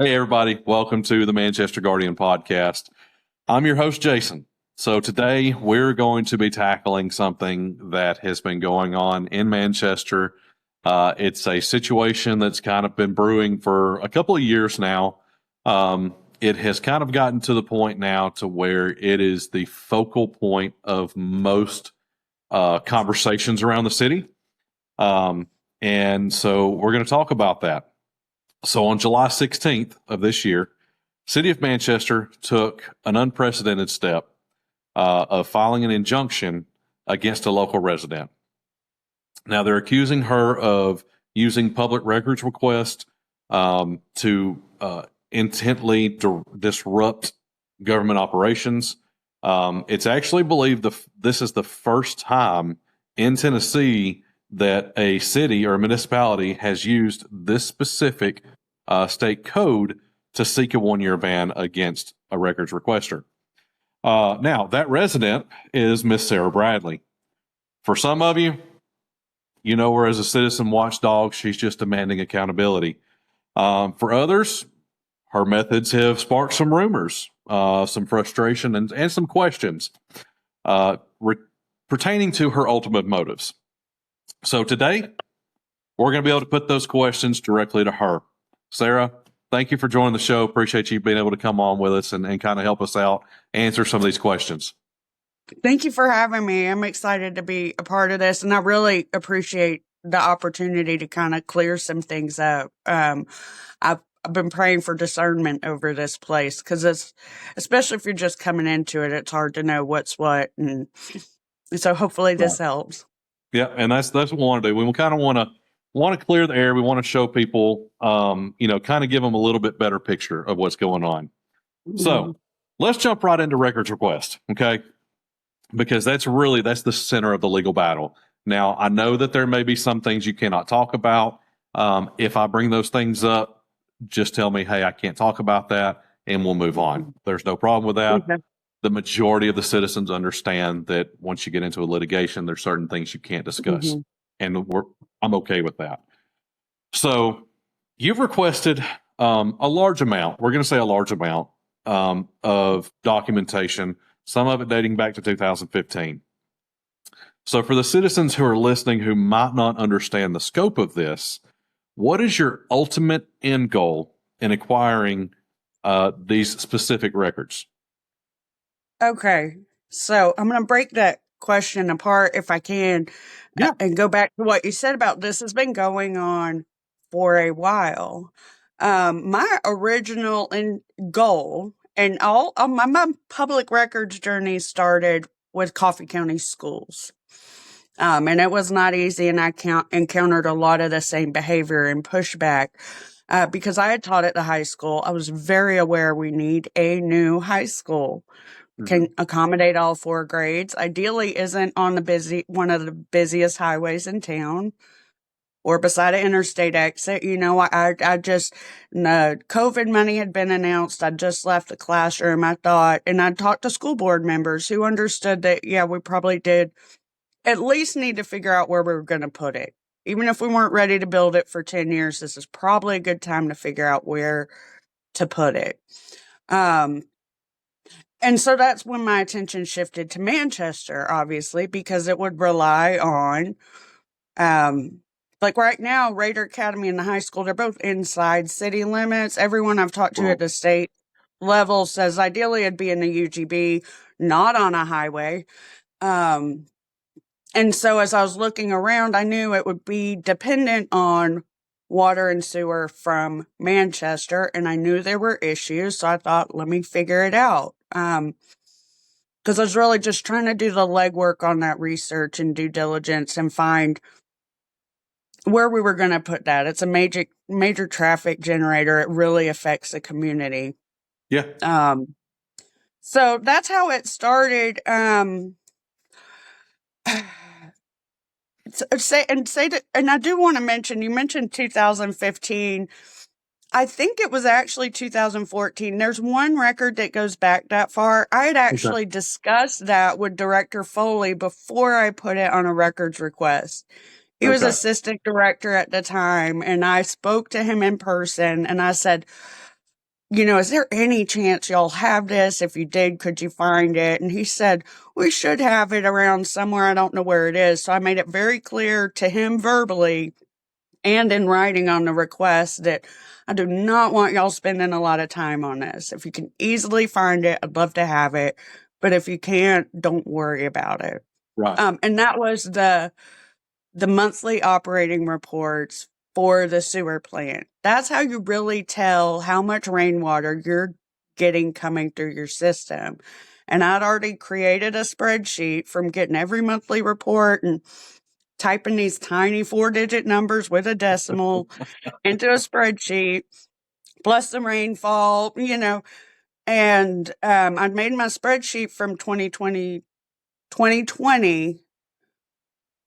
Hey, everybody. Welcome to the Manchester Guardian podcast. I'm your host, Jayson. So today we're going to be tackling something that has been going on in Manchester. It's a situation that's kind of been brewing for a couple of years now. It has kind of gotten to the point now to where it is the focal point of most conversations around the city. And so we're going to talk about that. So on July 16th of this year, City of Manchester took an unprecedented step of filing an injunction against a local resident. Now, they're accusing her of using public records requests to intently disrupt government operations. It's actually believed this is the first time in Tennessee that a city or a municipality has used this specific state code to seek a one-year ban against a records requester. Now, that resident is Miss Sarah Bradley. For some of you, you know her as a citizen watchdog. She's just demanding accountability. For others, her methods have sparked some rumors, some frustration, and some questions pertaining to her ultimate motives. So today, we're going to be able to put those questions directly to her. Sarah, thank you for joining the show. Appreciate you being able to come on with us and kind of help us out, answer some of these questions. Thank you for having me. I'm excited to be a part of this, and I really appreciate the opportunity to kind of clear some things up. I've been praying for discernment over this place because especially if you're just coming into it, it's hard to know what's what, and so hopefully this helps. Yeah, and that's what we want to do. We kind of want to clear the air. We want to show people, kind of give them a little bit better picture of what's going on. Mm-hmm. So let's jump right into records request, okay? Because that's the center of the legal battle. Now, I know that there may be some things you cannot talk about. If I bring those things up, just tell me, hey, I can't talk about that, and we'll move on. There's no problem with that. Okay. The majority of the citizens understand that once you get into a litigation, there's certain things you can't discuss. Mm-hmm. And I'm okay with that. So you've requested a large amount, we're going to say a large amount of documentation, some of it dating back to 2015. So for the citizens who are listening who might not understand the scope of this, what is your ultimate end goal in acquiring these specific records? Okay, so I'm going to break that question apart if I can, and go back to what you said about this has been going on for a while. My original goal and all my public records journey started with Coffee County schools. And it was not easy, and I encountered a lot of the same behavior and pushback. Because I had taught at the high school, I was very aware we need a new high school. Can accommodate all 4 grades. Ideally isn't on one of the busiest highways in town or beside an interstate exit. I just, COVID money had been announced. I just left the classroom. I talked to school board members who understood that, we probably did at least need to figure out where we were going to put it. Even if we weren't ready to build it for 10 years, this is probably a good time to figure out where to put it. And so that's when my attention shifted to Manchester, obviously, because it would rely on, like right now, Raider Academy and the high school, they're both inside city limits. Everyone I've talked to at the state level says ideally it'd be in the UGB, not on a highway. And so as I was looking around, I knew it would be dependent on water and sewer from Manchester, and I knew there were issues, so I thought, let me figure it out. Because I was really just trying to do the legwork on that research and due diligence and find where we were going to put that. It's a major traffic generator. It really affects the community. Yeah. So that's how it started. And I do want to mention, you mentioned 2015. I think it was actually 2014. There's one record that goes back that far. I had actually discussed that with Director Foley before I put it on a records request. He was assistant director at the time, and I spoke to him in person, and I said, is there any chance y'all have this? If you did, could you find it? And he said, we should have it around somewhere. I don't know where it is. So I made it very clear to him verbally and in writing on the request that I do not want y'all spending a lot of time on this. If you can easily find it, I'd love to have it. But if you can't, don't worry about it. Right. And that was the monthly operating reports for the sewer plant. That's how you really tell how much rainwater you're getting coming through your system. And I'd already created a spreadsheet from getting every monthly report and typing these tiny 4-digit numbers with a decimal into a spreadsheet, plus the rainfall, and I'd made my spreadsheet from 2020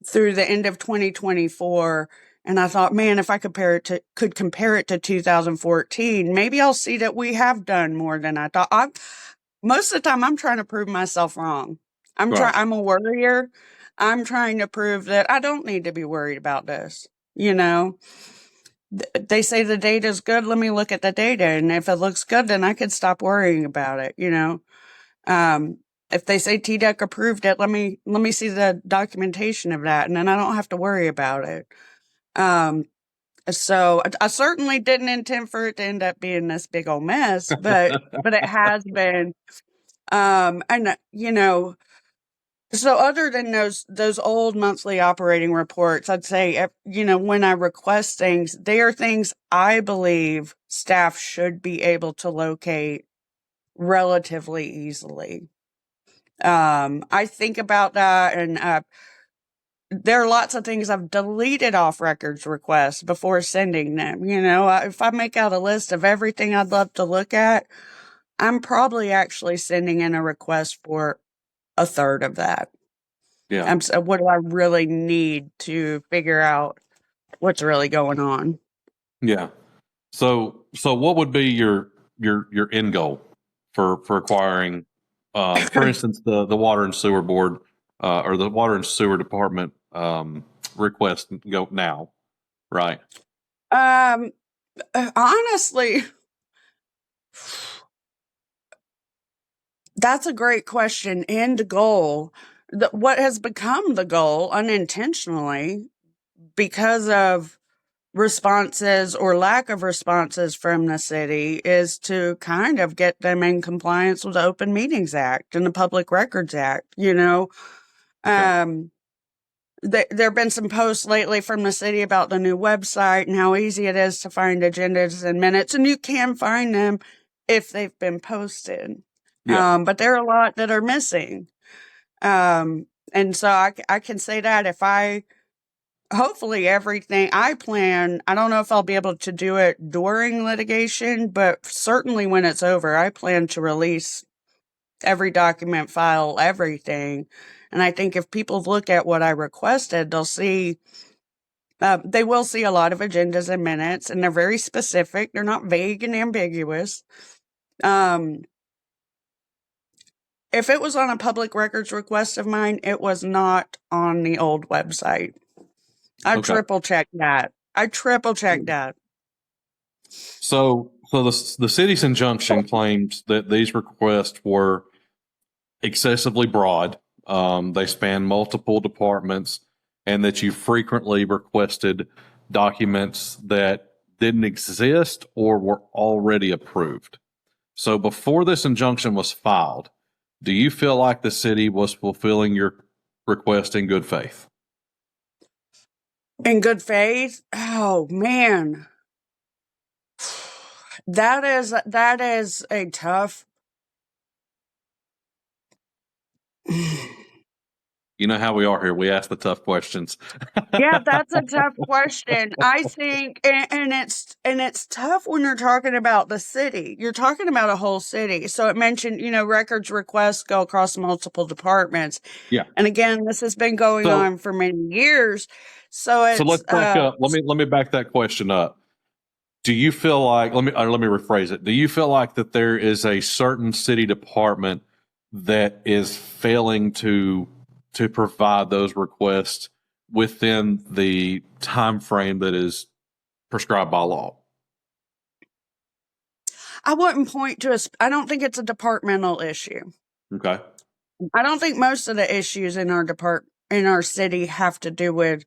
through the end of 2024. And I thought, man, if I could compare it to 2014, maybe I'll see that we have done more than I thought. Most of the time, I'm trying to prove myself wrong. Right. I'm a worrier. I'm trying to prove that I don't need to be worried about this. They say the data is good. Let me look at the data. And if it looks good, then I could stop worrying about it. If they say TDEC approved it, let me see the documentation of that, and then I don't have to worry about it. So I certainly didn't intend for it to end up being this big old mess, but it has been. And so other than those old monthly operating reports, I'd say when I request things, they are things I believe staff should be able to locate relatively easily. I think about that, and there are lots of things I've deleted off records requests before sending them. If I make out a list of everything I'd love to look at, I'm probably actually sending in a request for a third of that. Yeah. So what do I really need to figure out what's really going on? Yeah. So what would be your end goal for acquiring, for instance, the water and sewer board or the water and sewer department request go now, right? Honestly, that's a great question. End goal. What has become the goal unintentionally because of responses or lack of responses from the city is to kind of get them in compliance with the Open Meetings Act and the Public Records Act. Okay. There have been some posts lately from the city about the new website and how easy it is to find agendas and minutes, and you can find them if they've been posted. Yeah. But there are a lot that are missing. And so I can say that hopefully everything I plan, I don't know if I'll be able to do it during litigation, but certainly when it's over, I plan to release every document, file, everything. And I think if people look at what I requested, they will see a lot of agendas and minutes, and they're very specific. They're not vague and ambiguous. If it was on a public records request of mine, it was not on the old website. I Okay. triple checked that. So the city's injunction claims that these requests were excessively broad. They span multiple departments, and that you frequently requested documents that didn't exist or were already approved. So before this injunction was filed, do you feel like the city was fulfilling your request in good faith? In good faith? Oh man. That is a tough. You know how we are here. We ask the tough questions. Yeah, that's a tough question. I think, and it's tough when you're talking about the city. You're talking about a whole city. So it mentioned, records requests go across multiple departments. Yeah. And again, this has been going So on for many years. So so it's let's back up. Let me back that question up. Do you feel like let me rephrase it. Do you feel like that there is a certain city department that is failing to provide those requests within the time frame that is prescribed by law? I wouldn't point to I don't think it's a departmental issue. Okay. I don't think most of the issues in our city have to do with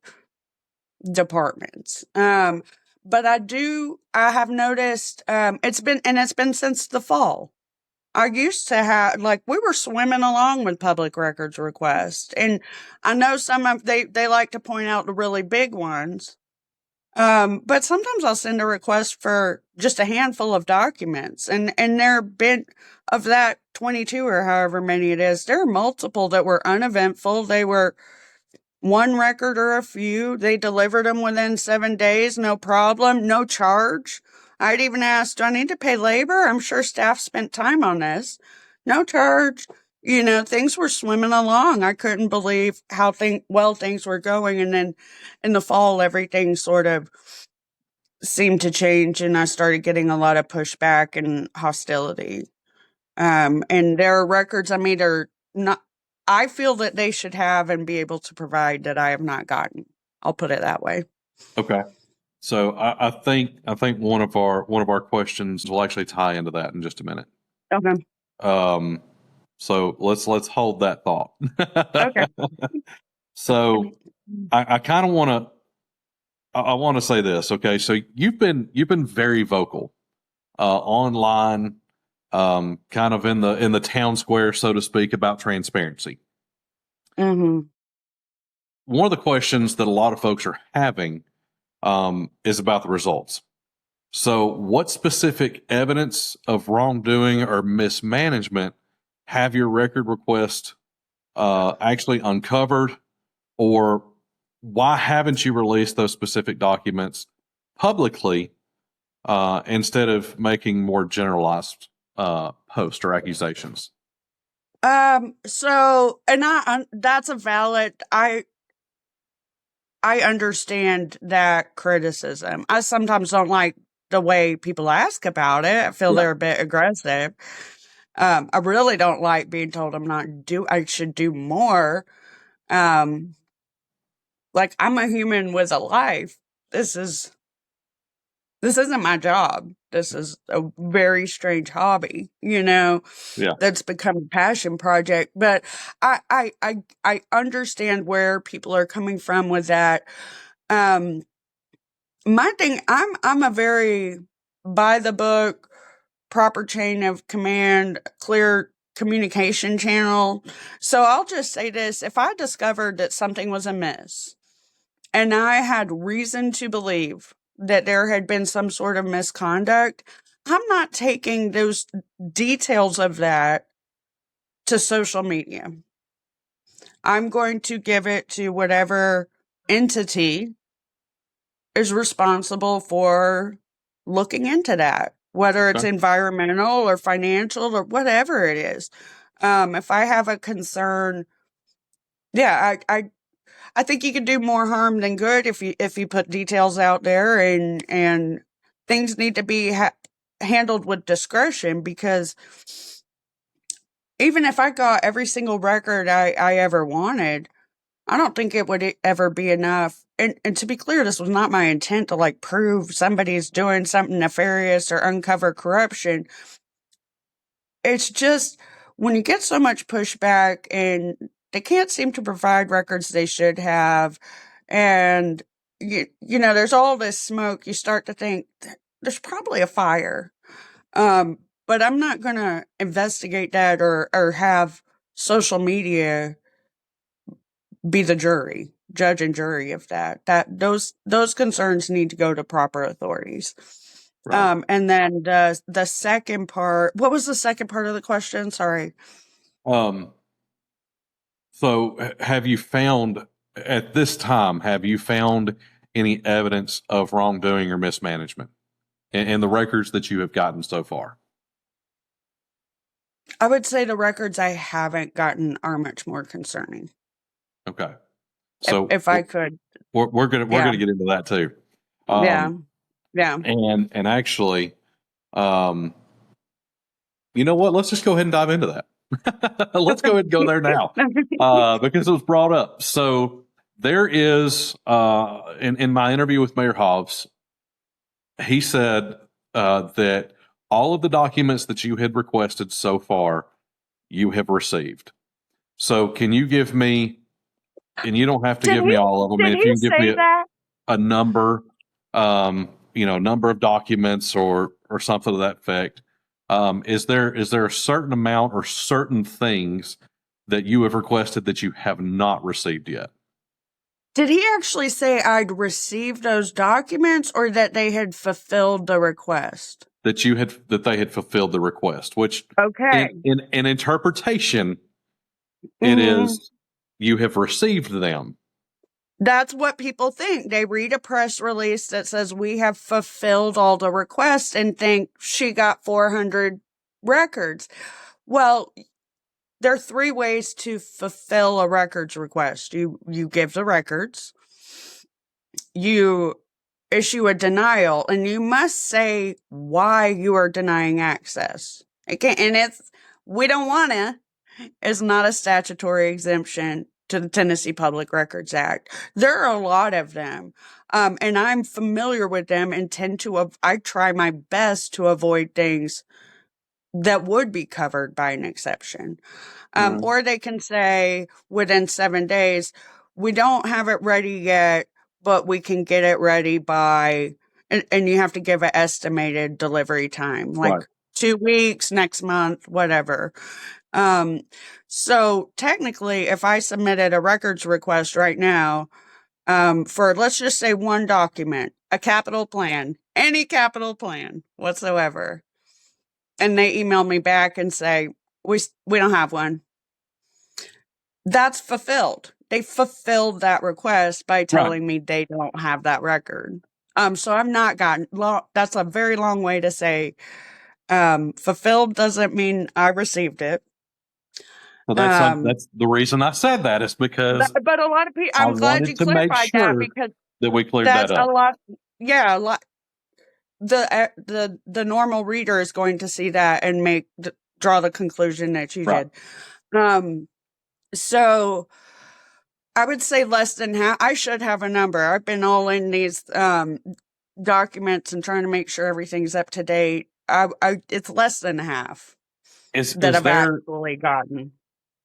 departments. But I have noticed, it's been since the fall. I used to have, like, we were swimming along with public records requests. And I know they like to point out the really big ones. But sometimes I'll send a request for just a handful of documents, and there have been, of that 22 or however many it is, there are multiple that were uneventful. They were one record or a few. They delivered them within 7 days, no problem, no charge. I'd even asked, do I need to pay labor? I'm sure staff spent time on this. No charge. Things were swimming along. I couldn't believe how things were going. And then in the fall, everything sort of seemed to change, and I started getting a lot of pushback and hostility. And there are records they're not, I feel that they should have and be able to provide that I have not gotten. I'll put it that way. Okay. So I think one of our questions will actually tie into that in just a minute. Okay. So let's hold that thought. Okay. So I kind of want to say this. Okay. So you've been very vocal, online, kind of in the town square, so to speak, about transparency. Mm-hmm. One of the questions that a lot of folks are having, is about the results. So what specific evidence of wrongdoing or mismanagement have your record request actually uncovered, or why haven't you released those specific documents publicly instead of making more generalized posts or accusations? So, and that's a valid, I understand that criticism. I sometimes don't like the way people ask about it. I feel they're a bit aggressive. I really don't like being told I should do more. Like, I'm a human with a life. This isn't my job. This is a very strange hobby, that's become a passion project. But I understand where people are coming from with that. My thing, I'm a very by the book, proper chain of command, clear communication channel. So I'll just say this: if I discovered that something was amiss, and I had reason to believe that there had been some sort of misconduct, I'm not taking those details of that to social media. I'm going to give it to whatever entity is responsible for looking into that, whether it's environmental or financial or whatever it is. If I have a concern, yeah, I think you can do more harm than good if you put details out there, and things need to be handled with discretion, because even if I got every single record I ever wanted, I don't think it would ever be enough. And to be clear, this was not my intent to like prove somebody's doing something nefarious or uncover corruption. It's just when you get so much pushback and they can't seem to provide records they should have, and there's all this smoke, you start to think there's probably a fire. But I'm not going to investigate that or have social media be the judge and jury of that. Those concerns need to go to proper authorities. Right. And then the second part, what was the second part of the question? Sorry. So have you found any evidence of wrongdoing or mismanagement in the records that you have gotten so far? I would say the records I haven't gotten are much more concerning. Okay. So if I could, we're gonna get into that too. Yeah. And actually, you know what? Let's just go ahead and dive into that. Let's go ahead and go there now, because it was brought up. So there is, in my interview with Mayor Hobbs, he said that all of the documents that you had requested so far, you have received. So can you give me, and you don't have to give me all of them, Did and if he you can give say me that? a number, number of documents or something to that effect. Is there a certain amount or certain things that you have requested that you have not received yet? Did he actually say I'd received those documents or that they had fulfilled the request? That they had fulfilled the request, which Okay. in interpretation, it Mm-hmm. is you have received them. That's what people think. They read a press release that says we have fulfilled all the requests and think she got 400 records. Well, there are 3 ways to fulfill a records request. You give the records, you issue a denial, and you must say why you are denying access. We don't want to. It's not a statutory exemption to the Tennessee Public Records Act. There are a lot of them, and I'm familiar with them and I try my best to avoid things that would be covered by an exception. Or they can say within 7 days, we don't have it ready yet, but we can get it ready by, and you have to give an estimated delivery time, like Right. 2 weeks, next month, whatever. So technically, if I submitted a records request right now, for let's just say one document, a capital plan, any capital plan whatsoever, and they email me back and say, we don't have one, that's fulfilled. They fulfilled that request by Right. telling me they don't have that record. So I've not gotten that's a very long way to say fulfilled doesn't mean I received it. So Um, that's the reason I said that is because but a lot of people, I I'm glad you wanted to make clarified that sure because that we cleared that that's a up. lot. Yeah, a lot. The normal reader is going to see that and draw the conclusion that you Right. did. So I would say less than half. I should have a number. I've been all in these documents and trying to make sure everything's up to date. It's less than half that Is I've there actually gotten.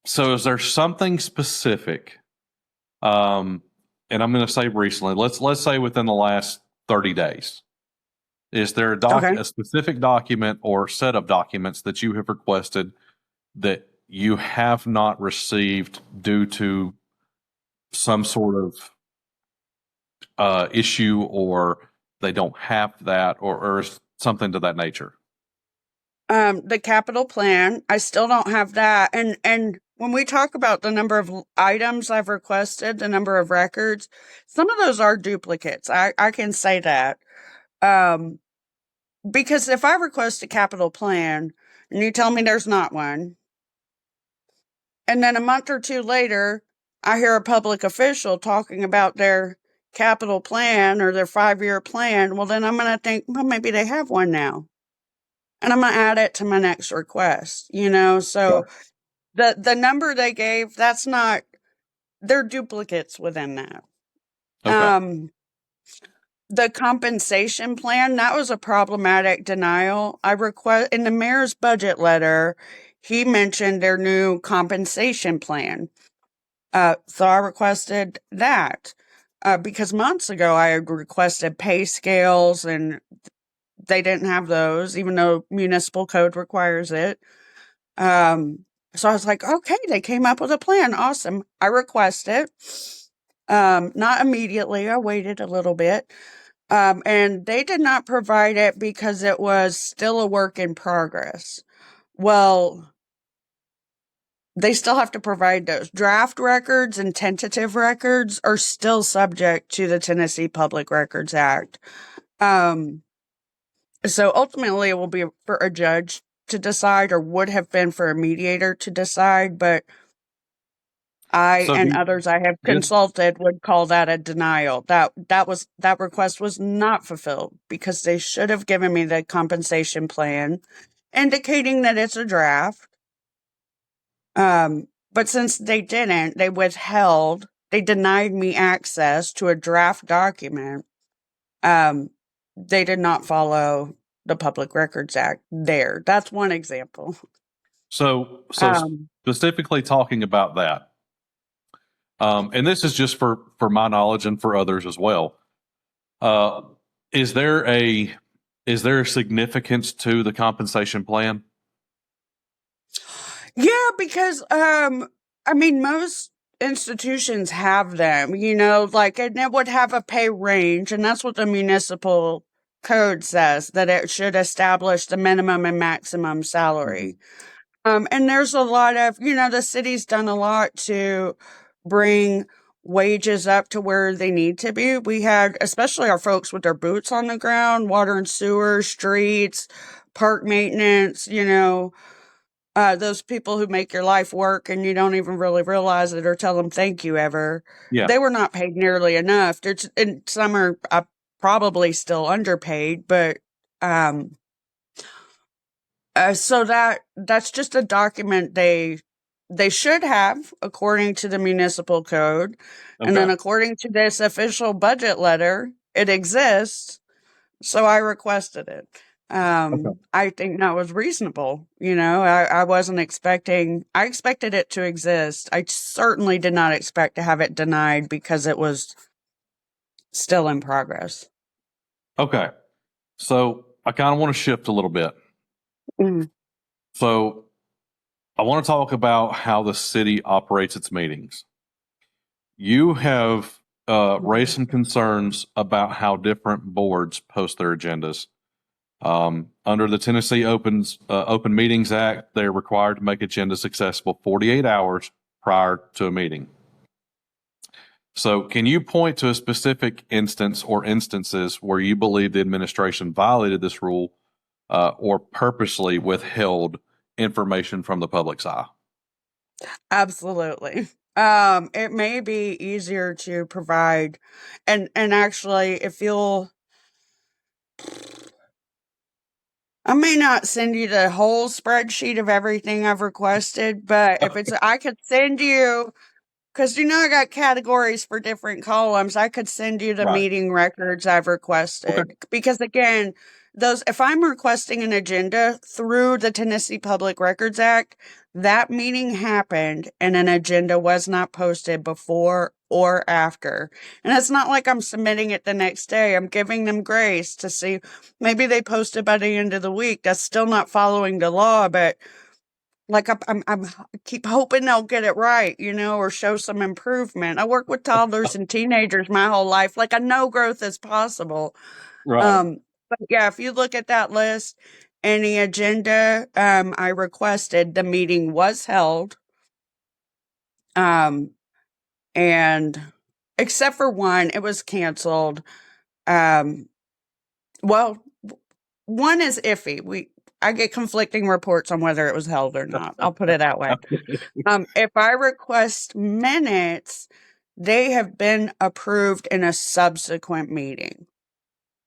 So is there something specific? And I'm going to say recently, let's say within the last 30 days. Is there Okay. a specific document or set of documents that you have requested that you have not received due to some sort of issue, or they don't have that, or something to that nature? The capital plan, I still don't have that. And when we talk about the number of items I've requested, the number of records, some of those are duplicates. I can say that. Um, because if I request a capital plan and you tell me there's not one, and then a month or 2 later, I hear a public official talking about their capital plan or their 5-year plan, well, then I'm going to think, well, maybe they have one now. And I'm going to add it to my next request, So the number they gave, that's not, they're duplicates within that. Okay. The compensation plan, that was a problematic denial. I request in the mayor's budget letter, he mentioned their new compensation plan. So I requested that because months ago I had requested pay scales and they didn't have those, even though municipal code requires it. So I was like, okay, they came up with a plan. Awesome. I request it. Not immediately. I waited a little bit. And they did not provide it because it was still a work in progress. Well, they still have to provide those. Draft records and tentative records are still subject to the Tennessee Public Records Act. So ultimately, it will be for a judge to decide, or would have been for a mediator to decide, but I So and others I have just consulted would call that a denial. That request was not fulfilled because they should have given me the compensation plan, indicating that it's a draft. But since they didn't, they denied me access to a draft document. They did not follow the Public Records Act there. That's one example. So Um, specifically talking about that, and this is just for my knowledge and for others as well. Uh, is there a significance to the compensation plan? yeah, because I mean most institutions have them, like, and it would have a pay range, and that's what the municipal code says, that it should establish the minimum and maximum salary. And there's a lot of, the city's done a lot to bring wages up to where they need to be. We had, especially our folks with their boots on the ground, water and sewer, streets, park maintenance, those people who make your life work and you don't even really realize it or tell them thank you ever. Yeah. They were not paid nearly enough. And some are probably still underpaid, but um, so that's just a document they should have according to the municipal code, and then Okay. according to this official budget letter, it exists. So I requested it. Okay. I think that was reasonable. I wasn't expecting. I expected it to exist. I certainly did not expect to have it denied because it was still in progress. Okay. So I kind of want to shift a little bit. Mm. So I want to talk about how the city operates its meetings. You have raised some concerns about how different boards post their agendas. Under the Tennessee Open Meetings Act, they're required to make agendas accessible 48 hours prior to a meeting. So, can you point to a specific instance or instances where you believe the administration violated this rule or purposely withheld information from the public's eye? Absolutely. It may be easier to provide, and actually, if you'll, I may not send you the whole spreadsheet of everything I've requested, but if it's, I could send you. Because I got categories for different columns. I could send you the Right. meeting records I've Okay. requested. Because again, if I'm requesting an agenda through the Tennessee Public Records Act, that meeting happened and an agenda was not posted before or after. And it's not like I'm submitting it the next day. I'm giving them grace to see, maybe they posted by the end of the week. That's still not following the law, but like I'm keep hoping they'll get it right, or show some improvement. I work with toddlers and teenagers my whole life. Like I know growth is possible. Right. But yeah, if you look at that list and the agenda, I requested, the meeting was held. Um, and except for one, it was canceled. Um, well, one is iffy. I get conflicting reports on whether it was held or not. I'll put it that way. If I request minutes, they have been approved in a subsequent meeting.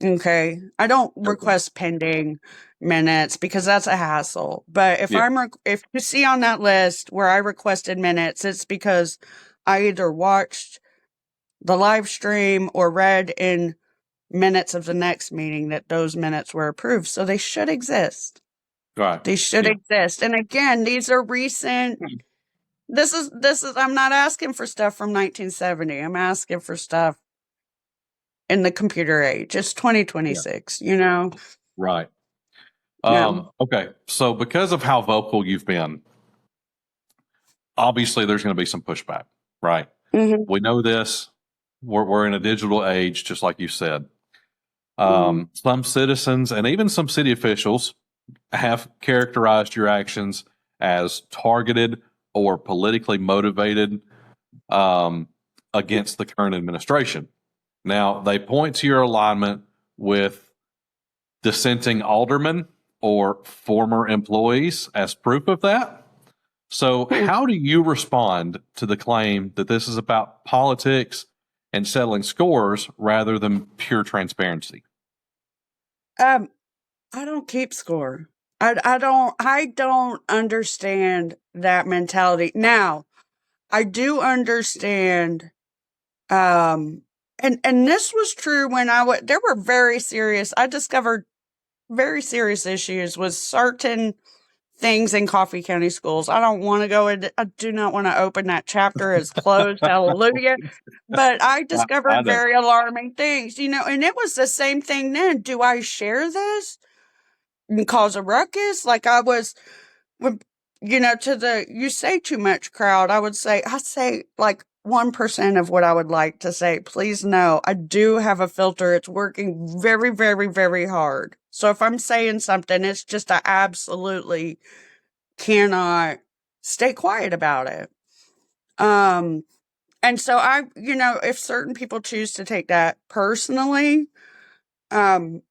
Okay. I don't Okay. request pending minutes because that's a hassle. But if Yeah. if you see on that list where I requested minutes, it's because I either watched the live stream or read in minutes of the next meeting that those minutes were approved. So they should exist. Right. They should Yeah. exist. And again, these are recent. This is I'm not asking for stuff from 1970. I'm asking for stuff in the computer age. It's Yeah. 2026, Right. Yeah. Okay. So because of how vocal you've been, obviously there's going to be some pushback, right? Hmm. We know this. We're in a digital age, just like you said. Hmm. Some citizens and even some city officials have characterized your actions as targeted or politically motivated against the current administration. Now, they point to your alignment with dissenting aldermen or former employees as proof of that. So, how do you respond to the claim that this is about politics and settling scores rather than pure transparency? Um, I don't keep score. I don't understand that mentality. Now, I do understand and this was true when there were very serious. I discovered very serious issues with certain things in Coffee County schools. I don't want to go into, I do not want to open that chapter. It's closed. Hallelujah. But I I discovered know. very alarming things, and it was the same thing then. Do I share this and cause a ruckus? Like I was, when, to the you say too much crowd, I say like 1% of what I would like to say. Please know, I do have a filter. It's working very, very, very hard. So if I'm saying something, it's just I absolutely cannot stay quiet about it. Um, and so if certain people choose to take that personally, um,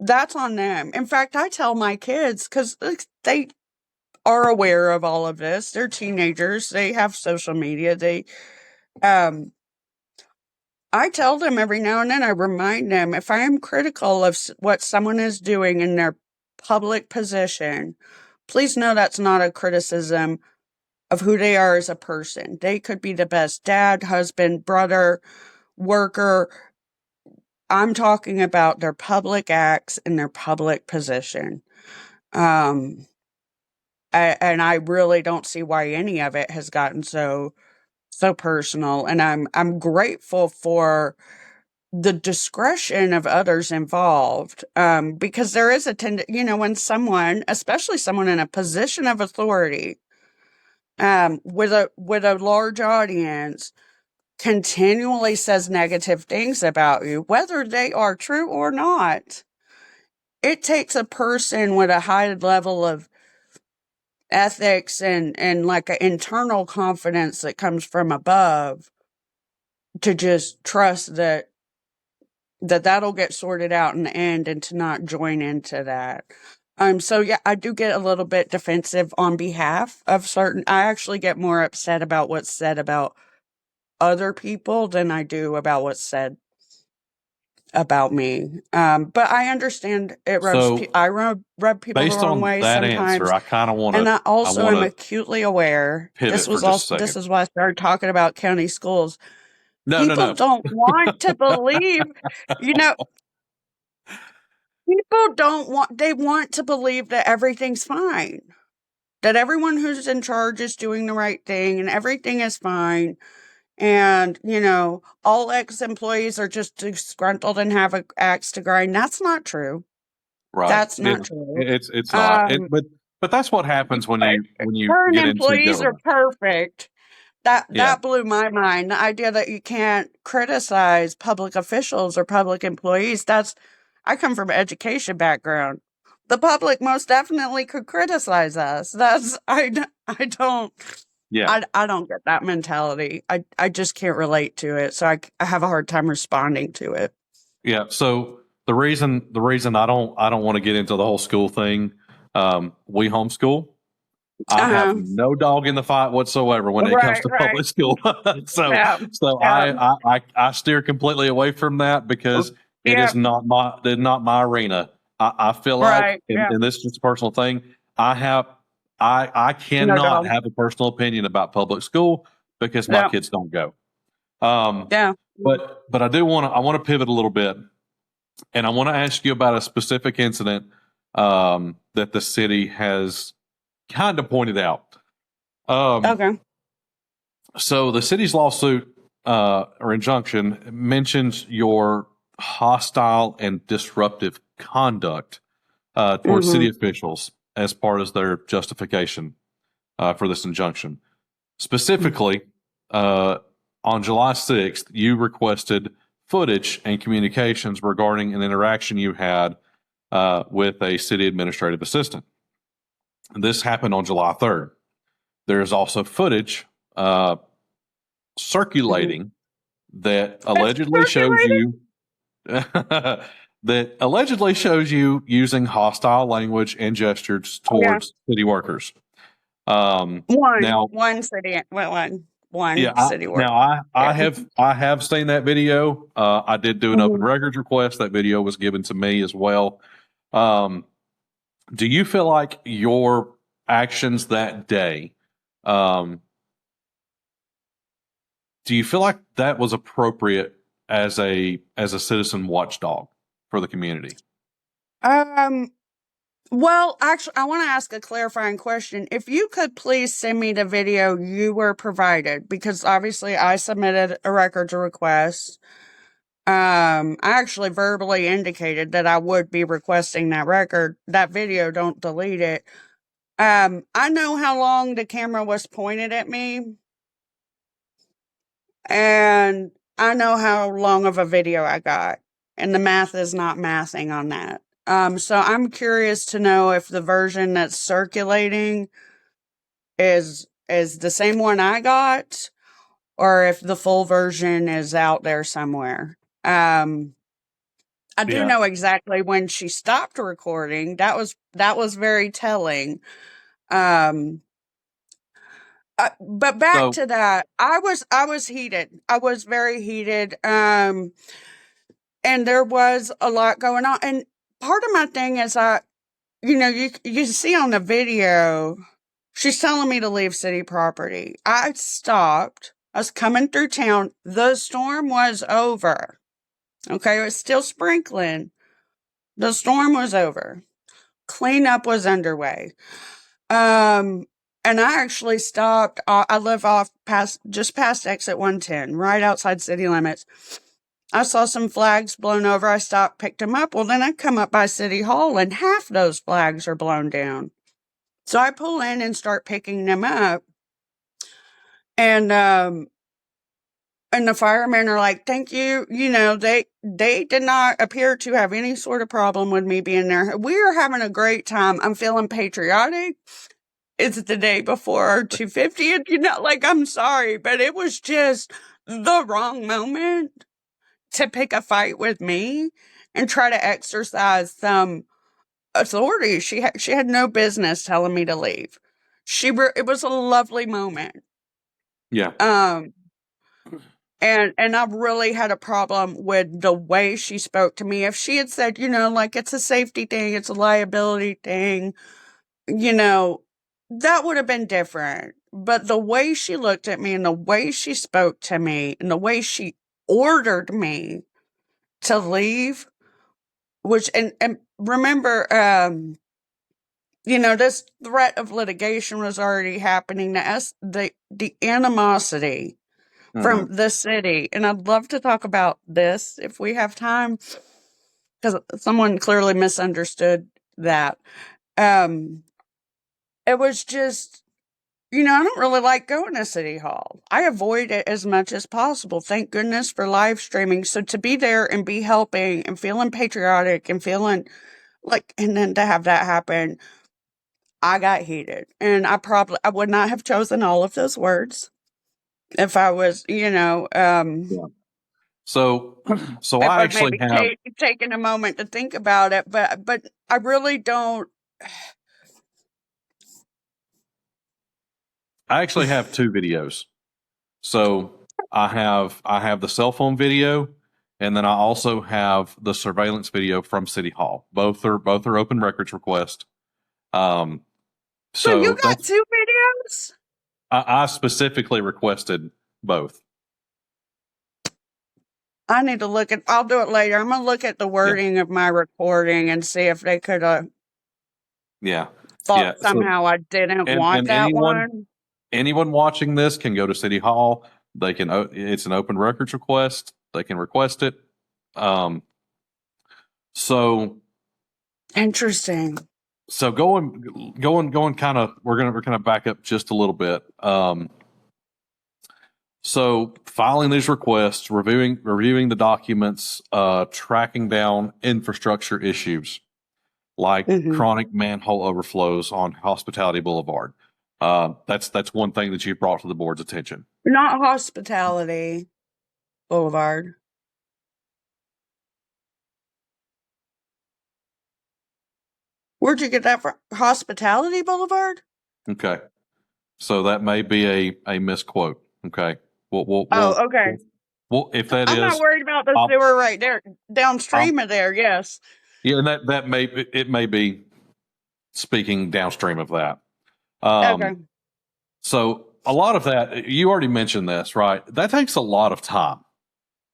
that's on them. In fact, I tell my kids because they are aware of all of this. They're teenagers. They have social media. Um, I tell them every now and then, I remind them if I am critical of what someone is doing in their public position, please know that's not a criticism of who they are as a person. They could be the best dad, husband, brother, worker. I'm talking about their public acts and their public position. Um, and I really don't see why any of it has gotten so personal. And I'm grateful for the discretion of others involved, because there is a when someone, especially someone in a position of authority, with a large audience, continually says negative things about you, whether they are true or not. It takes a person with a high level of ethics and like an internal confidence that comes from above to just trust that'll get sorted out in the end and to not join into that. So yeah, I do get a little bit defensive on behalf of certain. I actually get more upset about what's said about other people than I do about what's said about me. But I understand it So I rub people the based wrong on way that answer, sometimes. I kind of want And to, I I also want am to acutely aware. pivot for just a This second. is why I started talking about county schools. No, no, People no. don't want to believe, you know, people don't want, they want to believe that everything's fine, that everyone who's in charge is doing the right thing and everything is fine. And, all ex employees are just disgruntled and have an axe to grind. That's not true. Right. That's not true. It's not. Um, But that's what happens when you Current get into employees are government. perfect. Yeah. That blew my mind. The idea that you can't criticize public officials or public employees. I come from an education background. The public most definitely could criticize us. I don't, Yeah. I don't get that mentality. I just can't relate to it. So I have a hard time responding to it. Yeah. So the reason I don't want to get into the whole school thing, we homeschool. I have Uh-huh. no dog in the fight whatsoever when it comes Right, to right. public school. so Yeah. so Yeah. I steer completely away from that because it Yeah. is not my arena. I feel like, Right. and, Yeah. and this is just a personal thing. I No cannot dog. have a personal opinion about public school because my Yeah. kids don't go. Um, Yeah. but I want to pivot a little bit, and I want to ask you about a specific incident that the city has kind of pointed out. Okay. So the city's lawsuit or injunction mentions your hostile and disruptive conduct towards Mm-hmm. city officials as part of their justification for this injunction. Specifically, on July 6th, you requested footage and communications regarding an interaction you had with a city administrative assistant. This happened on July 3rd. There is also footage Mm-hmm. circulating that It's allegedly shows circulating. you that allegedly shows you using hostile language and gestures Oh, yeah. towards city workers. Um, now, One city, one yeah, city work. I Yeah. have seen that video. I did do an open Mhm. records request. That video was given to me as well. Um, do you feel like your actions that day? Um, do you feel like that was appropriate as a citizen watchdog for the community? Um, well, actually, I want to ask a clarifying question. If you could please send me the video you were provided, because obviously I submitted a records request. I actually verbally indicated that I would be requesting that video, don't delete it. I know how long the camera was pointed at me, and I know how long of a video I got, and the math is not mathing on that. So I'm curious to know if the version that's circulating is the same one I got, or if the full version is out there somewhere. I do Yeah. know exactly when she stopped recording. That was very telling. Um, but back So to that, I was heated. I was very heated. And there was a lot going on. And part of my thing is, you see on the video, she's telling me to leave city property. I stopped. I was coming through town. The storm was over. Okay, it was still sprinkling. The storm was over. Cleanup was underway. Um, and I actually stopped. I live just past exit 110, right outside city limits. I saw some flags blown over. I stopped, picked them up. Well, then I come up by City Hall, and half those flags are blown down. So I pull in and start picking them up, and the firemen are like, "Thank you." They did not appear to have any sort of problem with me being there. We are having a great time. I'm feeling patriotic. It's the day before our 250th. Like, I'm sorry, but it was just the wrong moment to pick a fight with me and try to exercise some authority. She had no business telling me to leave. It was a lovely moment. yeah, Um, and I really had a problem with the way she spoke to me. If she had said, like, it's a safety thing, it's a liability thing, you know, that would have been different. But the way she looked at me and the way she spoke to me and the way she ordered me to leave, which and remember, this threat of litigation was already happening. The animosity hmm, from the city, and I'd love to talk about this if we have time, because someone clearly misunderstood that. Um, it was just, I don't really like going to City Hall. I avoid it as much as possible. Thank goodness for live streaming. So to be there and be helping and feeling patriotic and feeling like, and then to have that happen, I got heated. And I would not have chosen all of those words if I was, yeah. So, so if I I'd actually maybe have taken a moment to think about it. But I really don't. two videos. So I have the cell phone video, and then I also have the surveillance video from City Hall. Both are open records request. Um, So you so got that's two videos? I specifically requested both. I need to I'll do it later. I'm going to look at the Yeah, wording of my recording and see if they could have yeah, thought yeah. So somehow I didn't want and that one. anyone watching this can go to City Hall. They can. It's an open records request. They can request it. Um, so Interesting. so going kind of we're kind of back up just a little bit. So filing these requests, reviewing the documents, tracking down infrastructure issues like Hmm. chronic manhole overflows on Hospitality Boulevard. That's one thing that you brought to the board's attention. Not Hospitality Boulevard. Where'd you get that from? Hospitality Boulevard? Okay, so that may be a misquote. Okay, we'll we'll we'll, Oh, okay. we'll if that I'm not is, worried about the I'll, sewer right there, I'll downstream of there. Yes. yeah, and that may be speaking downstream of that. Um, Okay. so a lot of that, you already mentioned this, right? That takes a lot of time.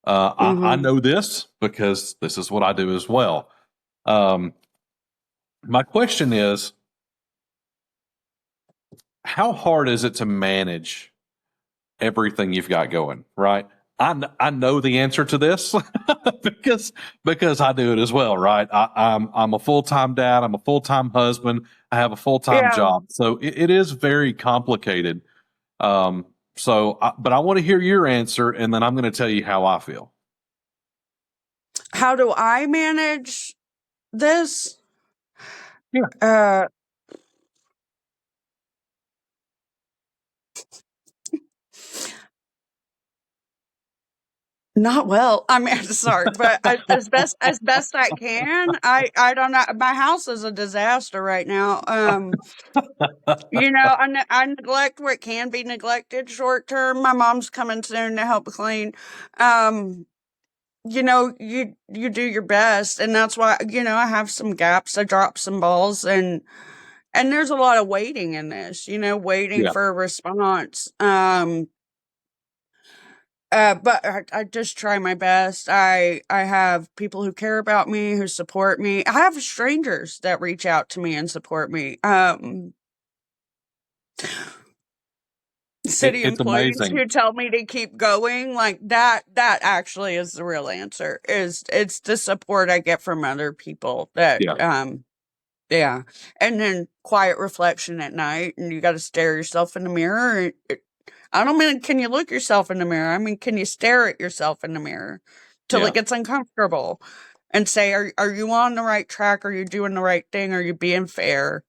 I Hmm. know this because this is what I do as well. Um, My question is, how hard is it to manage everything you've got going, right? I know the answer to this because I do it as well, right? I'm a full time dad. I'm a full time husband. I have a full time Yeah. job, so it is very complicated. But I want to hear your answer, and then I'm going to tell you how I feel. How do I manage this? Yeah. Not well. I mean, sorry, but as best I can. I don't know. My house is a disaster right now. I neglect what can be neglected short term. My mom's coming soon to help clean. Um, you do your best, and that's why I have some gaps. I drop some balls, and there's a lot of waiting in this. Waiting Yeah. for a response. But I just try my best. I have people who care about me, who support me. I have strangers that reach out to me and support me. City It's employees amazing. who tell me to keep going, like that actually is the real answer. It's the support I get from other people that Yeah. yeah. And then quiet reflection at night, and you got to stare yourself in the mirror. I don't mean can you look yourself in the mirror? I mean, can you stare at yourself in the mirror till Yeah. it gets uncomfortable and say, are you on the right track? Are you doing the right thing? Are you being fair?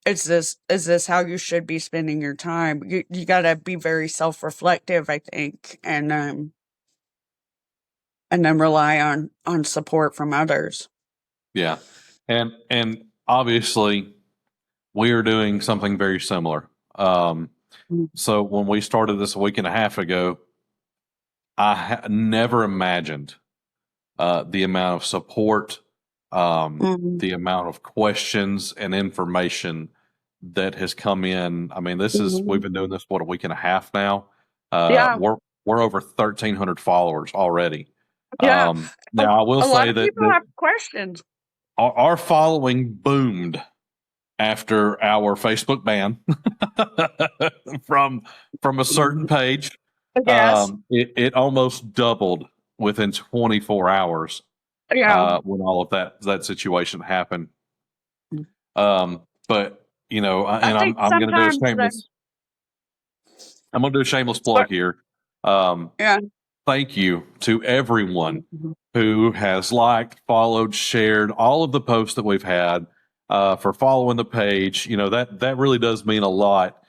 Is this how you should be spending your time? You got to be very self-reflective, I think, and then rely on support from others. Yeah. And obviously we are doing something very similar. So when we started this a week and a half ago, I never imagined the amount of support, Mhm. the amount of questions and information that has come in. I mean, we've Mhm. been doing this a week and a half now. Yeah, We're over 1,300 followers already. yeah. A, Now I will a lot say of that people have questions. our following boomed after our Facebook ban from a certain page. Yes. It almost doubled within 24 hours Yeah. when all of that situation happened. But I and think I'm going to do a sometimes the shameless. I'm going to do a shameless but plug here. Um, yeah. Thank you to everyone Mhm. who has liked, followed, shared all of the posts that we've had, for following the page. That really does mean a lot.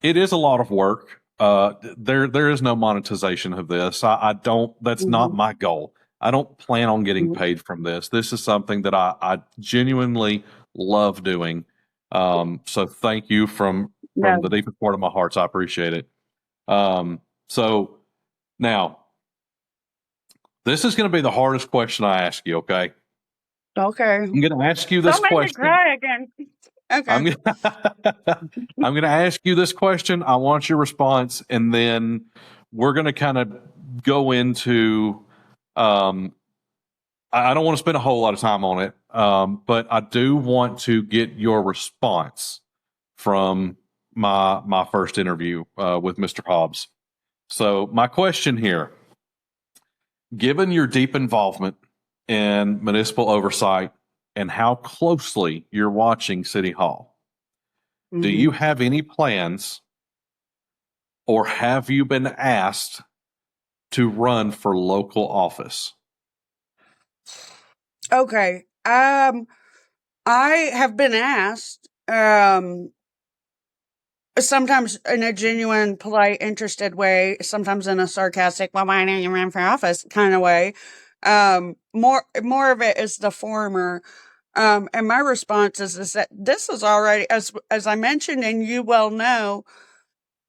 It is a lot of work. There is no monetization of this. I don't. That's not Mhm. my goal. I don't plan on getting Mhm. paid from this. This is something that I genuinely love doing. So thank you Yeah. from the deepest part of my heart. I appreciate it. So now, this is going to be the hardest question I ask you, okay? Okay. I'm going to ask you this Don't make me question. cry again. Okay. I'm going I'm going to ask you this question. I want your response, and then we're going to kind of go into. Um, I don't want to spend a whole lot of time on it, but I do want to get your response from my first interview with Mr. Hobbs. So my question here: given your deep involvement in municipal oversight and how closely you're watching City Hall, do Mhm. you have any plans or have you been asked to run for local office? Okay. I have been asked, sometimes in a genuine, polite, interested way, sometimes in a sarcastic, well, why don't you run for office kind of way. More of it is the former. And my response is that this is already, as I mentioned, and you well know,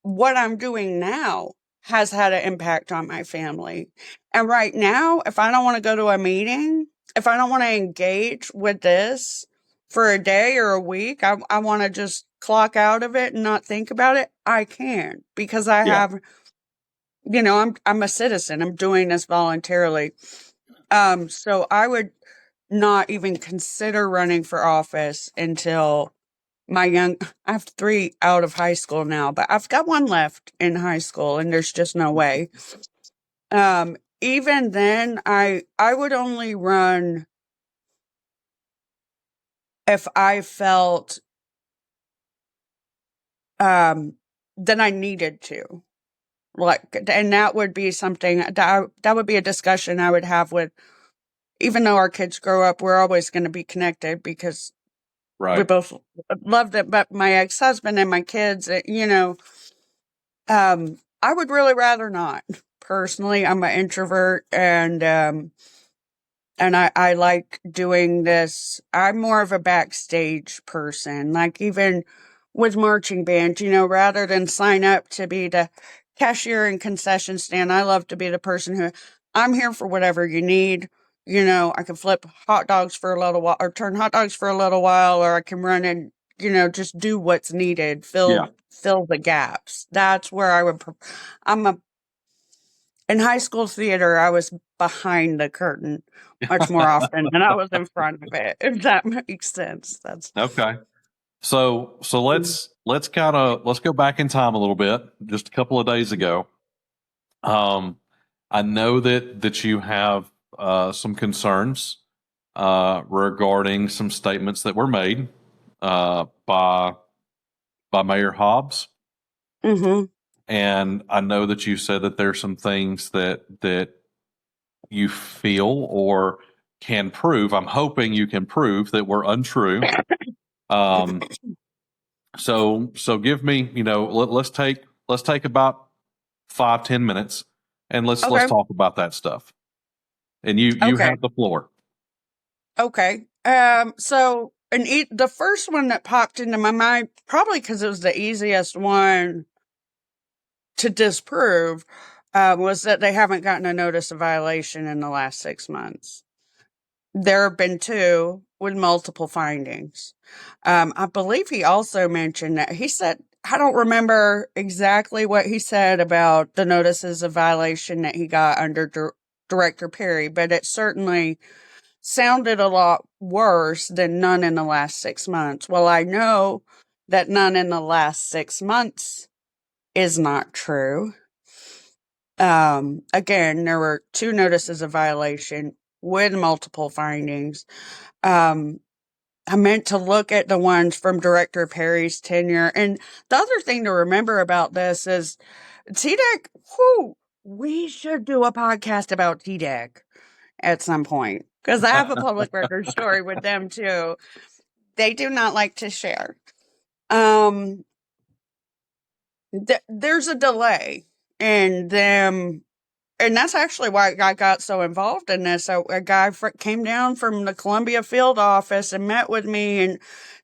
what I'm doing now has had an impact on my family. And right now, if I don't want to go to a meeting, if I don't want to engage with this for a day or a week, I want to just clock out of it and not think about it, I can because I Yeah. have, I'm a citizen. I'm doing this voluntarily. So I would not even consider running for office until I have 3 out of high school now, but I've got 1 left in high school, and there's just no way. Even then, I would only run if I felt, that I needed to. Like, and that would be something that would be a discussion I would have with, even though our kids grow up, we're always going to be connected because we Right. both love them. But my ex-husband and my kids, I would really rather not. Personally, I'm an introvert, and I like doing this. I'm more of a backstage person. Like, even with marching band, rather than sign up to be the cashier and concession stand, I love to be the person who, I'm here for whatever you need. I can flip hot dogs for a little while, or turn hot dogs for a little while, or I can run and, just do what's needed, Yeah. fill the gaps. That's where I would, I'm a in high school theater, I was behind the curtain much more often than I was in front of it, if that makes sense. That's Okay. So let's go back in time a little bit. Just a couple of days ago, I know that you have some concerns regarding some statements that were made by Mayor Hobbs, Mhm. and I know that you said that there's some things that you feel or can prove. I'm hoping you can prove that were untrue. Um, so give me, let's take about 5-10 minutes, and let's Okay. talk about that stuff. And you Okay. have the floor. Okay. So, the first one that popped into my mind, probably because it was the easiest one to disprove, was that they haven't gotten a notice of violation in the last 6 months. There have been 2 with multiple findings. I believe he also mentioned that he said, I don't remember exactly what he said about the notices of violation that he got under Director Perry, but it certainly sounded a lot worse than none in the last 6 months. Well, I know that none in the last 6 months is not true. Again, there were 2 notices of violation with multiple findings. Um, I meant to look at the ones from Director Perry's tenure. And the other thing to remember about this is TDEC, we should do a podcast about TDEC at some point, because I have a public record story with them too. They do not like to share. Um, there's a delay in them, and that's actually why I got so involved in this. So a guy came down from the Columbia field office and met with me and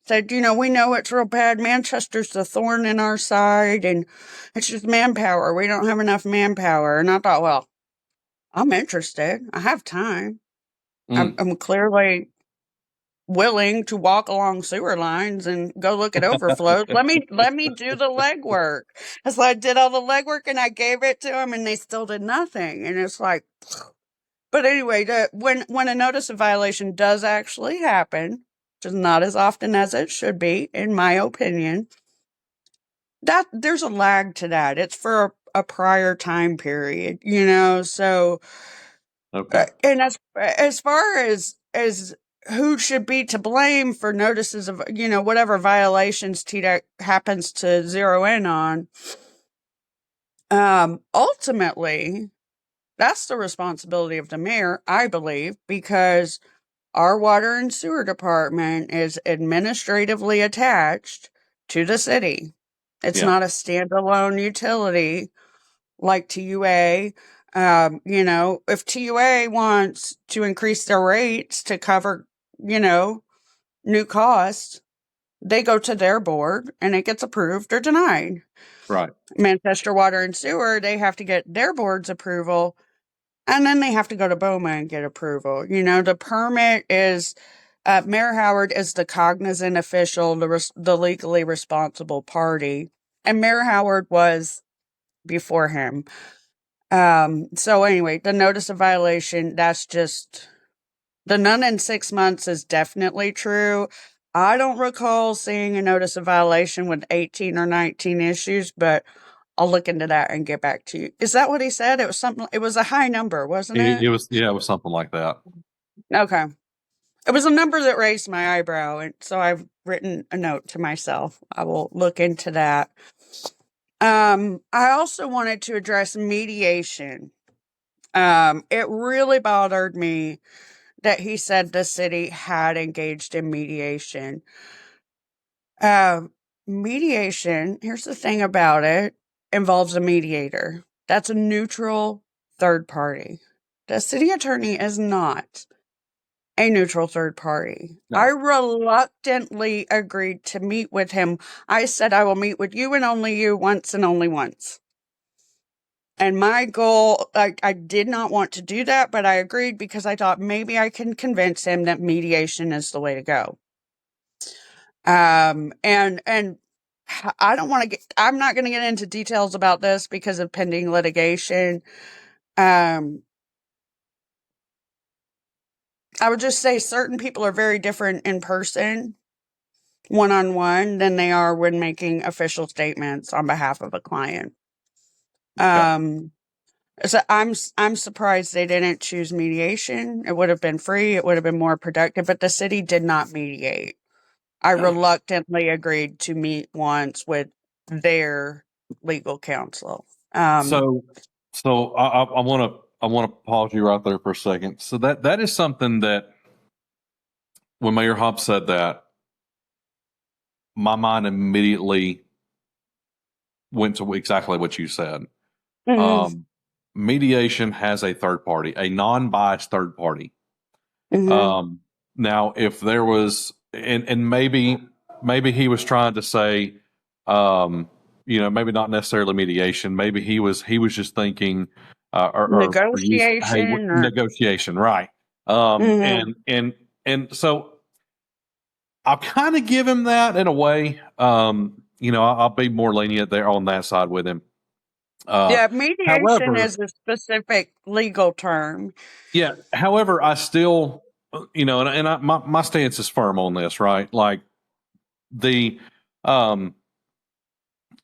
said, we know it's real bad. Manchester's the thorn in our side, and it's just manpower. We don't have enough manpower. And I thought, well, I'm interested. I have time. Mm. I'm clearly willing to walk along sewer lines and go look at overflows. Let me do the legwork. So I did all the legwork and I gave it to them, and they still did nothing. And it's like, but anyway, when a notice of violation does actually happen, which is not as often as it should be, in my opinion, that there's a lag to that. It's for a prior time period, so Okay. and as far as who should be to blame for notices of, whatever violations TDEC happens to zero in on, ultimately that's the responsibility of the mayor, I believe, because our water and sewer department is administratively attached to the city. It's Yeah. not a standalone utility like TUA. If TUA wants to increase their rates to cover, new costs, they go to their board and it gets approved or denied. Right. Manchester Water and Sewer, they have to get their board's approval, and then they have to go to BOMA and get approval. The permit is, Mayor Howard is the cognizant official, the legally responsible party, and Mayor Howard was before him. So anyway, the notice of violation, that's just The none in 6 months is definitely true. I don't recall seeing a notice of violation with 18 or 19 issues, but I'll look into that and get back to you. Is that what he said? It was something, it was a high number, wasn't it? It was something like that. Okay. It was a number that raised my eyebrow, and so I've written a note to myself. I will look into that. I also wanted to address mediation. It really bothered me that he said the city had engaged in mediation. Um, Mediation, here's the thing about it, involves a mediator. That's a neutral third party. The city attorney is not a neutral third party. No. I reluctantly agreed to meet with him. I said, I will meet with you and only you once and only once. And my goal, I did not want to do that, but I agreed because I thought maybe I can convince him that mediation is the way to go. And I don't want to get, I'm not going to get into details about this because of pending litigation. I would just say certain people are very different in person, one on one, than they are when making official statements on behalf of a client. Okay. So I'm surprised they didn't choose mediation. It would have been free. It would have been more productive, but the city did not mediate. I reluctantly agreed to meet once with their legal counsel. So, I want to pause you right there for a second. So that is something that when Mayor Hobbs said that, my mind immediately went to exactly what you said. Mhm, Mediation has a third party, a non-biased third party. mhm. Now, if there was, and maybe he was trying to say, maybe not necessarily mediation. Maybe he was just thinking, or use, hey, Negotiation or negotiation, right? mhm. And so I'll kind of give him that in a way. I'll be more lenient there on that side with him. Uh, Yeah, mediation however, is a specific legal term. yeah. However, I still, my stance is firm on this, right? Like the, um,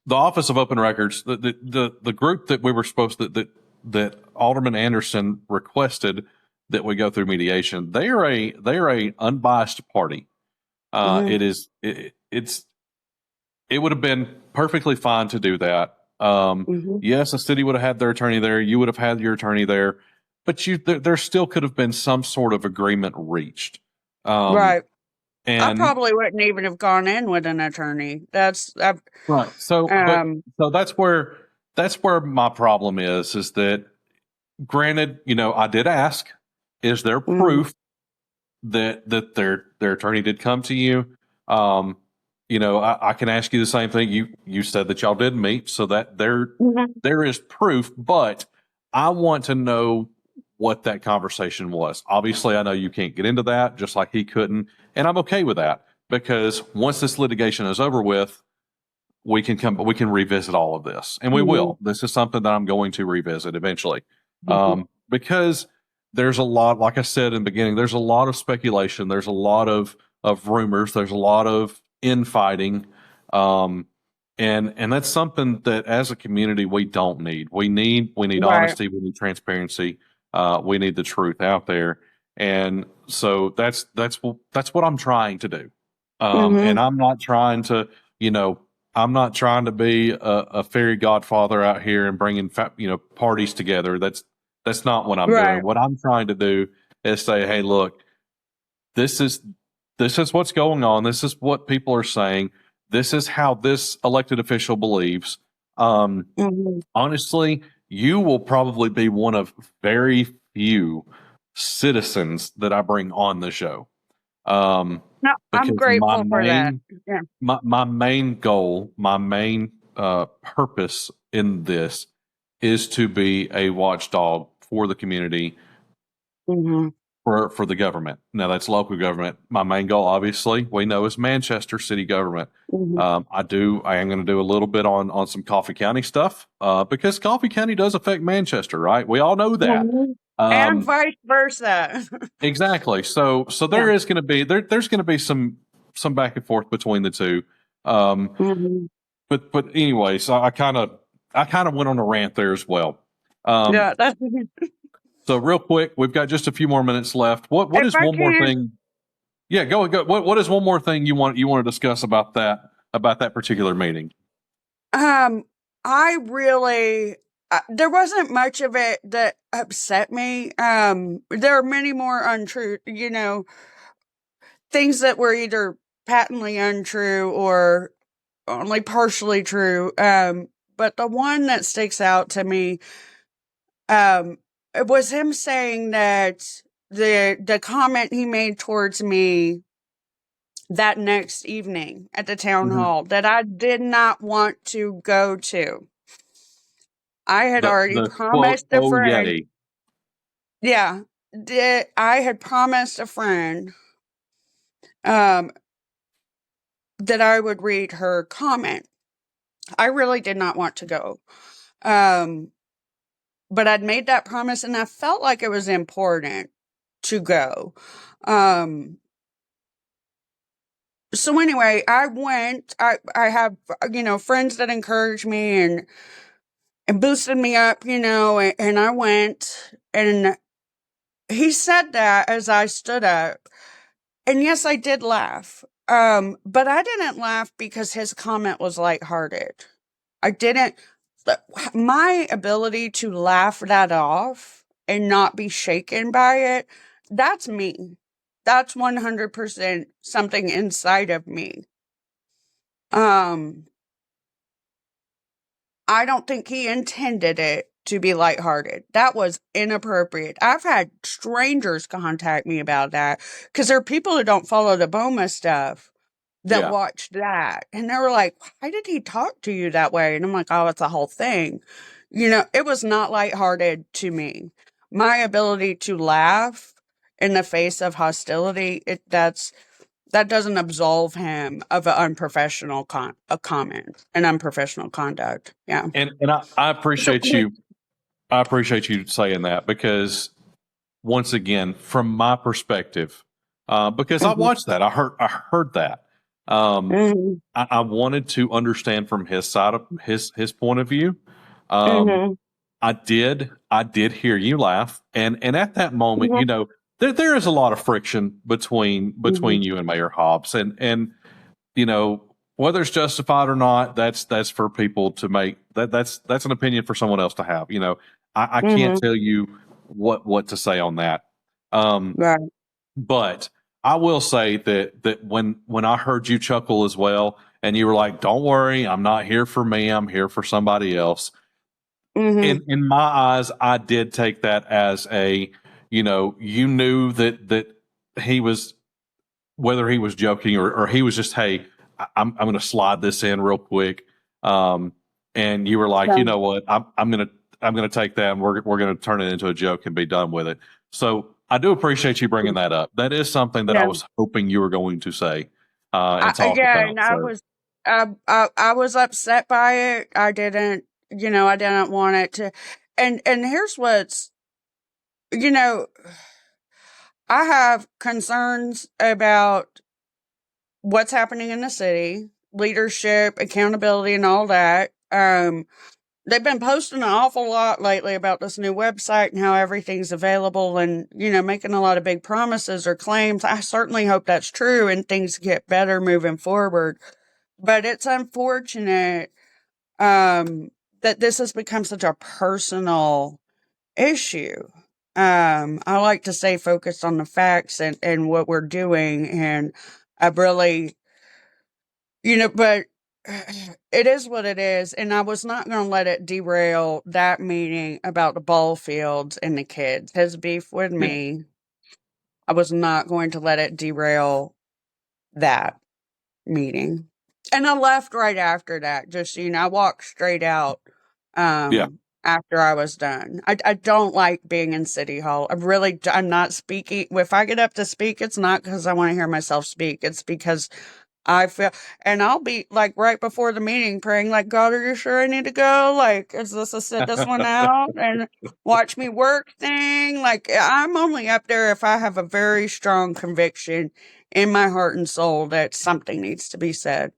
the Office of Open Records, the group that we were supposed to, that Alderman Anderson requested that we go through mediation. They are a unbiased party. Mhm, It would have been perfectly fine to do that. mhm. Yes, the city would have had their attorney there. You would have had your attorney there, but there still could have been some sort of agreement reached. Um, Right. I and probably wouldn't even have gone in with an attorney. right, Um, so that's where my problem is that granted, I did ask, is there mhm, proof that their attorney did come to you? Um, I can ask you the same thing. You said that y'all did meet, so that mhm. there is proof, but I want to know what that conversation was. Obviously, I know you can't get into that, just like he couldn't, and I'm okay with that because once this litigation is over with, we can revisit all of this, and we Mhm, will. This is something that I'm going to revisit eventually, mhm. because there's a lot. Like I said in the beginning, there's a lot of speculation. There's a lot of rumors. There's a lot of infighting, um, and that's something that as a community we don't need. We need Right. honesty. We need transparency. We need the truth out there, and so that's what I'm trying to do. And Mhm. I'm not trying to, you know, I'm not trying to be a fairy godfather out here and bringing parties together. That's not what I'm doing. Right. What I'm trying to do is say, hey, look, this is this is what's going on. This is what people are saying. This is how this elected official believes. Um, Mhm. Honestly, you will probably be one of very few citizens that I bring on the show. No, I'm Because grateful for that. Yeah. my main goal, my main purpose in this is to be a watchdog for the community, Mhm, for the government. Now that's local government. My main goal, obviously, we know is Manchester city government. mhm, I am going to do a little bit on some Coffee County stuff because Coffee County does affect Manchester, right? We all know that. mhm. And Um, vice versa. exactly. So Yeah. there is going to be there's going to be some back and forth between the two. Um, Mhm. but anyway, so I kind of went on a rant there as well. Um, Yeah, that's so real quick, we've got just a few more minutes left. What if is I one more can. thing? Yeah, go. What is one more thing you want to discuss about that particular meeting? Um, I really there wasn't much of it that upset me. There are many more untrue, things that were either patently untrue or only partially true. But the one that sticks out to me, it was him saying that the comment he made towards me that next evening at the town Mhm. hall that I did not want to go to. I had already The quote, promised a "Oh friend. yay." Yeah, I had promised a friend um, that I would read her comment. I really did not want to go. Um, but I'd made that promise and I felt like it was important to go. Um, so anyway, I went. I have friends that encouraged me and boosted me up, and I went and he said that as I stood up. And yes, I did laugh. But I didn't laugh because his comment was lighthearted. I didn't my ability to laugh that off and not be shaken by it, that's me. That's 100% something inside of me. Um, I don't think he intended it to be lighthearted. That was inappropriate. I've had strangers contact me about that because there are people who don't follow the BOMA stuff that Yeah. watched that. And they were like, why did he talk to you that way? And I'm like, oh, it's a whole thing. It was not lighthearted to me. My ability to laugh in the face of hostility, that doesn't absolve him of an unprofessional a comment, an unprofessional conduct. Yeah. And I So, appreciate you. I appreciate you saying that because once again, from my perspective, because I mhm, watched that, I heard that. Um, mhm, I wanted to understand from his side of his point of view. Um, mhm, I did hear you laugh, and at that moment, mhm, there is a lot of friction mhm, between you and Mayor Hobbs, and whether it's justified or not, that's for people to make. That's an opinion for someone else to have. I can't mhm. tell you what to say on that. Um, Right. but I will say that when I heard you chuckle as well, and you were like, "Don't worry, I'm not here for me. I'm here for somebody else." Mhm, In my eyes, I did take that as you knew that he was, whether he was joking or he was just, hey, I'm going to slide this in real quick. And you were like, yeah, you know what, I'm going to take that and we're going to turn it into a joke and be done with it. So I do appreciate you bringing that up. That is something that I yeah. was hoping you were going to say and talk Yeah, about. and I So was, I was upset by it. I didn't want it to. And here's you know, I have concerns about what's happening in the city, leadership, accountability, and all that. They've been posting an awful lot lately about this new website and how everything's available and, making a lot of big promises or claims. I certainly hope that's true and things get better moving forward. But it's unfortunate that this has become such a personal issue. I like to stay focused on the facts and what we're doing. And I really, but it is what it is. And I was not going to let it derail that meeting about the ball fields and the kids. His beef with yeah, me, I was not going to let it derail that meeting. And I left right after that. Just, I walked straight out yeah, after I was done. I don't like being in City Hall. I'm not speaking. If I get up to speak, it's not because I want to hear myself speak. It's because I feel, and I'll be like right before the meeting praying, like, God, are you sure I need to go? Like, is this a sit this one out and watch me work thing? Like, I'm only up there if I have a very strong conviction in my heart and soul that something needs to be said.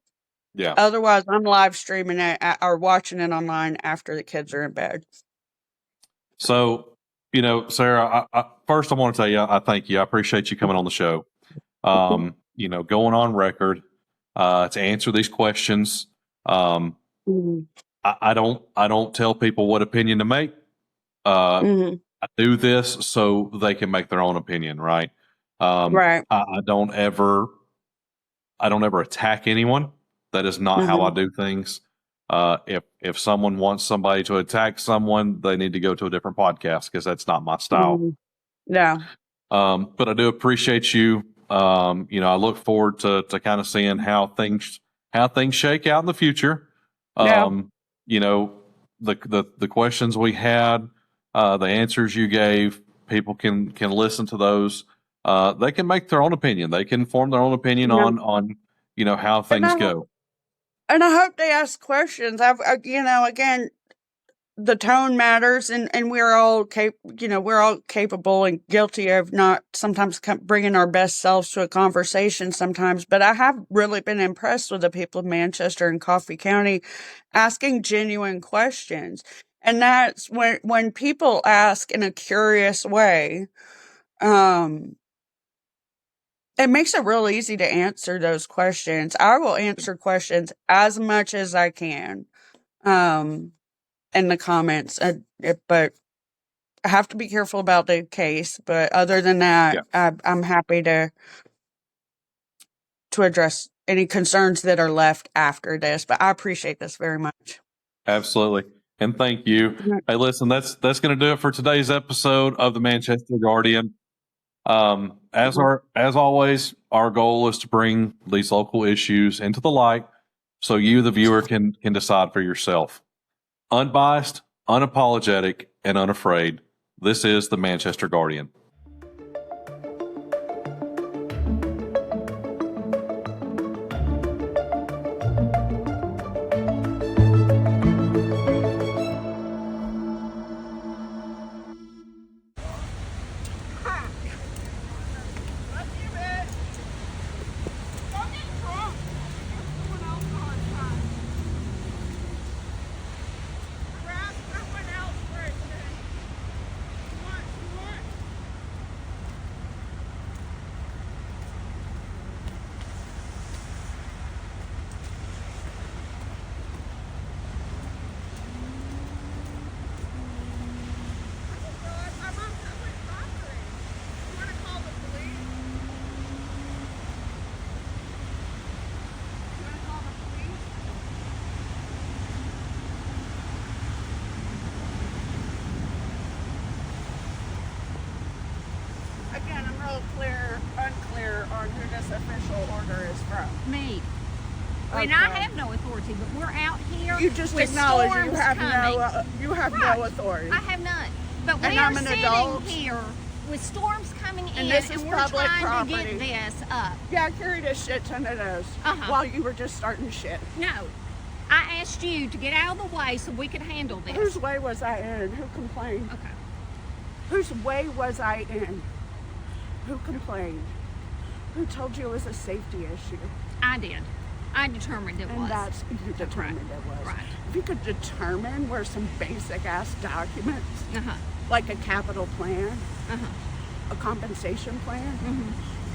Yeah. Otherwise, I'm live streaming it or watching it online after the kids are in bed. So, Sarah, first I want to tell you, I thank you. I appreciate you coming on the show. Going on record to answer these questions. Mhm. I don't tell people what opinion to make. Mhm. I do this so they can make their own opinion, right? Right. I don't ever attack anyone. That is not how I Mhm. do things. If someone wants somebody to attack someone, they need to go to a different podcast because that's not my style. Mhm. Yeah. But I do appreciate you. I look forward to kind of seeing how things shake out in the future. Yeah. The questions we had, the answers you gave, people can listen to those. They can make their own opinion. They can form their own opinion Yeah. on how And things go. I hope they ask questions. Again, the tone matters, and we're all we're all capable and guilty of not sometimes bringing our best selves to a conversation sometimes. But I have really been impressed with the people of Manchester and Coffee County asking genuine questions, and that's when people ask in a curious way. It makes it real easy to answer those questions. I will answer questions as much as I can in the comments, but I have to be careful about the case. But other than that, I'm happy to address any concerns that are left after this. But I appreciate this very much. Absolutely. And thank you. Hey, listen, that's going to do it for today's episode of the Manchester Guardian. As always, our goal is to bring these local issues into the light so you, the viewer, can decide for yourself. Unbiased, unapologetic, and unafraid. This is the Manchester Guardian. Again, I'm real unclear on who this official order is from. Me. Okay. And I have no authority, but we're out here. You just with acknowledge storms you have coming. no authority. I have none. But And we I'm are an sitting adult. here with storms coming in, And this is we're public trying property. to get this up. Yeah, I carried a shit ton of those while you were just starting shit. No. I asked you to get out of the way so we could handle this. Whose way was I in? Who complained? Okay. Whose way was I in? Who complained? Who told you it was a safety issue? I did. I determined it And was. that's you determined it was. Right. If you could determine where some basic ass documents, like a capital plan, a compensation plan,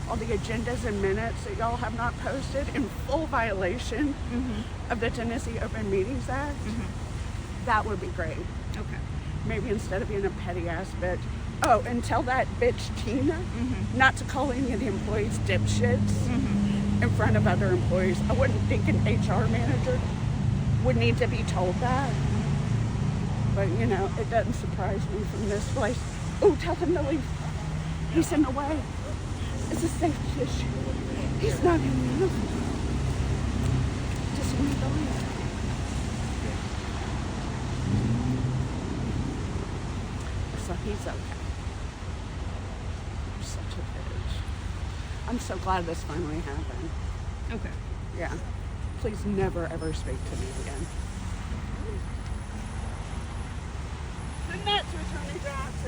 all the agendas and minutes that y'all have not posted in full violation of the Tennessee Open Meetings Act, that would be great. Okay. Maybe instead of being a petty ass bitch. Oh, and tell that bitch Tina not to call any of the employees dipshits in front of other employees. I wouldn't think an HR manager would need to be told that. But, it doesn't surprise me from this place. Oh, tell him to leave. He's in the way. It's a safety issue. He's not in the uniform. Just want to leave. So he's okay. You're such a bitch. I'm so glad this finally happened. Okay. Yeah. Please never ever speak to me again. Who met to Attorney Jackson?